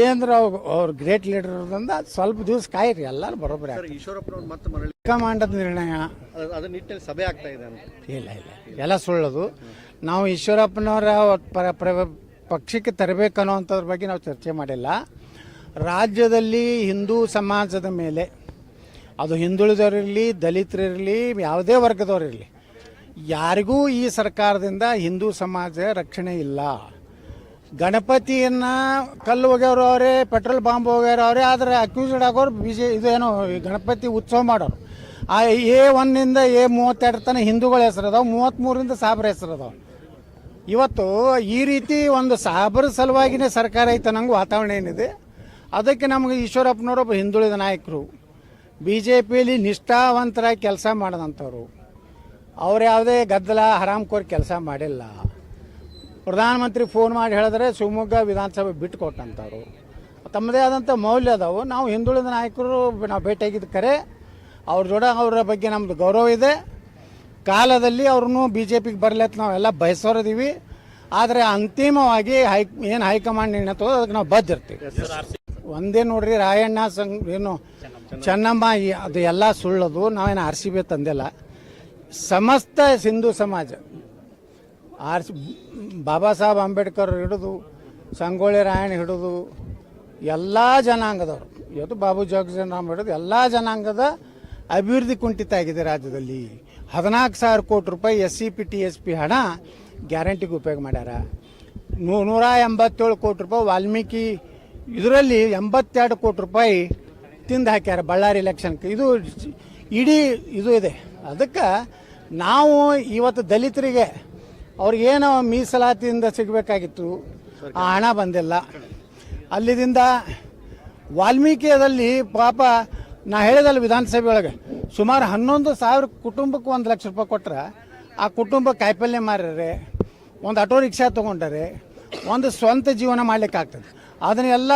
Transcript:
ಏಂದ್ರ ಅವ್ರು great leader ಇರೋದ್ರಿಂದ ಸ್ವಲ್ಪ ದಿವಸ ಕಾಯಿರಿ ಎಲ್ಲರೂ ಬರೋಬ್ಬರಿ ಈಶ್ವರಪ್ಪನವ್ರು ಮತ್ತೆ ಮರಳಿ ಹೈಕಮಾಂಡದ ನಿರ್ಣಯ ಅದ್ರ ನಿಟ್ಟಿನಲ್ಲಿ ಸಭೆ ಆಗ್ತಾ ಇದೆ ಅಂತ. ಇಲ್ಲ ಎಲ್ಲ ಸುಳ್ಳದು. ನಾವು ಈಶ್ವರಪ್ಪನವರ ಪಕ್ಷಕ್ಕೆ ತರಬೇಕನ್ನೋಂಥದ್ರ ಬಗ್ಗೆ ನಾವು ಚರ್ಚೆ ಮಾಡಿಲ್ಲ. ರಾಜ್ಯದಲ್ಲಿ ಹಿಂದೂ ಸಮಾಜದ ಮೇಲೆ, ಅದು ಹಿಂದುಳಿದವರಿರಲಿ, ದಲಿತರಿರಲಿ, ಯಾವುದೇ ವರ್ಗದವರಿರಲಿ, ಯಾರಿಗೂ ಈ ಸರ್ಕಾರದಿಂದ ಹಿಂದೂ ಸಮಾಜ ರಕ್ಷಣೆ ಇಲ್ಲ. ಗಣಪತಿಯನ್ನು ಕಲ್ಲು ಹೋಗ್ಯವ್ರು ಅವರೇ, ಪೆಟ್ರೋಲ್ ಬಾಂಬ್ ಹೋಗ್ಯಾರ ಅವರೇ, ಆದರೆ ಅಕ್ಯೂಸ್ಡ್ ಆಗೋರು ಇದೇನೋ ಗಣಪತಿ ಉತ್ಸವ ಮಾಡೋರು. ಆ A1 A32 ತನಕ ಹಿಂದೂಗಳ ಹೆಸರದಾವೆ, 33 ಸಾಬ್ರ ಹೆಸರದಾವೆ. ಇವತ್ತು ಈ ರೀತಿ ಒಂದು ಸಾಬ್ರ ಸಲುವಾಗಿನೇ ಸರ್ಕಾರ ಐತೆ ನಂಗೆ ವಾತಾವರಣ ಏನಿದೆ. ಅದಕ್ಕೆ ನಮಗೆ ಈಶ್ವರಪ್ಪನವರೊಬ್ಬ ಹಿಂದುಳಿದ ನಾಯಕರು, BJPಯಲ್ಲಿ ನಿಷ್ಠಾವಂತರಾಗಿ ಕೆಲಸ ಮಾಡಿದಂಥವ್ರು. ಅವ್ರು ಯಾವುದೇ ಗದ್ದಲ ಹರಾಮ್ಕೋರಿ ಕೆಲಸ ಮಾಡಿಲ್ಲ. ಪ್ರಧಾನಮಂತ್ರಿ ಫೋನ್ ಮಾಡಿ ಹೇಳಿದ್ರೆ ಶಿವಮೊಗ್ಗ ವಿಧಾನಸಭೆ ಬಿಟ್ಟು ಕೊಟ್ಟಂಥವ್ರು. ತಮ್ಮದೇ ಆದಂಥ ಮೌಲ್ಯ ಅದಾವು. ನಾವು ಹಿಂದುಳಿದ ನಾಯಕರು ನಾವು ಭೇಟಿಯಾಗಿದ್ದು ಕರೆ, ಅವರ ಬಗ್ಗೆ ನಮ್ಮದು ಗೌರವ ಇದೆ. ಕಾಲದಲ್ಲಿ ಅವ್ರನ್ನೂ BJPಗೆ ಬರಲತ್ತ ನಾವೆಲ್ಲ ಬಯಸೋರಿದ್ದೀವಿ. ಆದರೆ ಅಂತಿಮವಾಗಿ ಹೈಕಮಾಂಡ್ ನಿರ್ಣಯ ತಗೋ ಅದಕ್ಕೆ ನಾವು ಬದ್ದಿರ್ತೀವಿ. ಒಂದೇ ನೋಡ್ರಿ, ರಾಯಣ್ಣ ಏನು ಚೆನ್ನಮ್ಮ ಅದು ಎಲ್ಲ ಸುಳ್ಳದು. ನಾವೇನು RCB ತಂದಿಲ್ಲ. ಸಮಸ್ತ ಹಿಂದೂ ಸಮಾಜ, ಬಾಬಾ ಸಾಹೇಬ್ ಅಂಬೇಡ್ಕರ್ ಹಿಡಿದು ಸಂಗೊಳ್ಳಿ ರಾಯಣ್ಣ ಹಿಡಿದು ಎಲ್ಲ ಜನಾಂಗದವರು, ಇವತ್ತು ಬಾಬು ಜಗಜೀವನರಾಮ್ ಹಿಡಿದು ಎಲ್ಲ ಜನಾಂಗದ ಅಭಿವೃದ್ಧಿ ಕುಂಠಿತ ಆಗಿದೆ ರಾಜ್ಯದಲ್ಲಿ. 14,000 ಕೋಟಿ ರೂಪಾಯಿ SCP TSP ಹಣ ಗ್ಯಾರಂಟಿಗೆ ಉಪಯೋಗ ಮಾಡ್ಯಾರ. 187 ಕೋಟಿ ರೂಪಾಯಿ ವಾಲ್ಮೀಕಿ ಇದರಲ್ಲಿ 82 ಕೋಟಿ ರೂಪಾಯಿ ತಿಂದು ಹಾಕ್ಯಾರ ಬಳ್ಳಾರಿ ಎಲೆಕ್ಷನ್ಗೆ. ಇದು ಇಡೀ ಇದು ಇದೆ. ಅದಕ್ಕೆ ನಾವು ಇವತ್ತು ದಲಿತರಿಗೆ ಅವ್ರಿಗೇನೋ ಮೀಸಲಾತಿಯಿಂದ ಸಿಗಬೇಕಾಗಿತ್ತು, ಆ ಹಣ ಬಂದಿಲ್ಲ. ಅಲ್ಲಿದಿಂದ ವಾಲ್ಮೀಕಿಯಲ್ಲಿ ಪಾಪ ನಾ ಹೇಳಿದಲ್ಲ ವಿಧಾನಸಭೆ ಒಳಗೆ ಸುಮಾರು 11,000 ಕುಟುಂಬಕ್ಕೆ 1 ಲಕ್ಷ ರೂಪಾಯಿ ಕೊಟ್ರೆ, ಆ ಕುಟುಂಬ ಕಾಯಿಪಲ್ಯ ಮಾರ್ಯಾರೆ, ಒಂದು ಆಟೋ ರಿಕ್ಷಾ ತೊಗೊಂಡರೆ, ಒಂದು ಸ್ವಂತ ಜೀವನ ಮಾಡ್ಲಿಕ್ಕೆ ಆಗ್ತದೆ. ಅದನ್ನೆಲ್ಲ